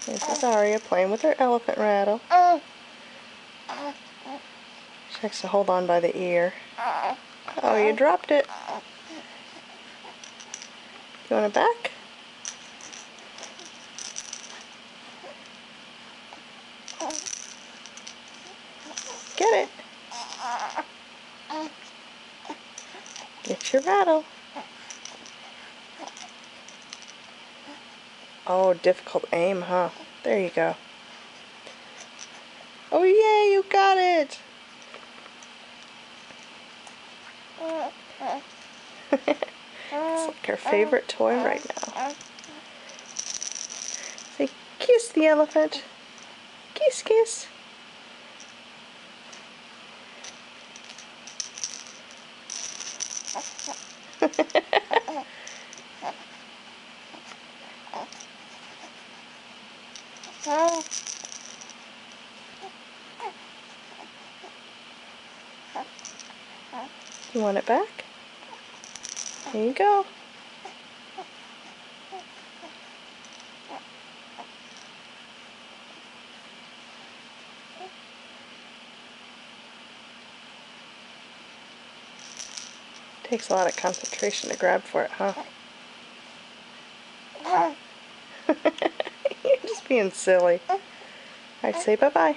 This is Aria playing with her elephant rattle. She likes to hold on by the ear. Oh, you dropped it. You want it back? Get it. Get your rattle. Oh, difficult aim, huh? There you go. Oh, yay, you got it! It's like her favorite toy right now. Say, kiss the elephant. Kiss, kiss. You want it back? Here you go. Takes a lot of concentration to grab for it, huh? You're just being silly. Alright, say bye-bye.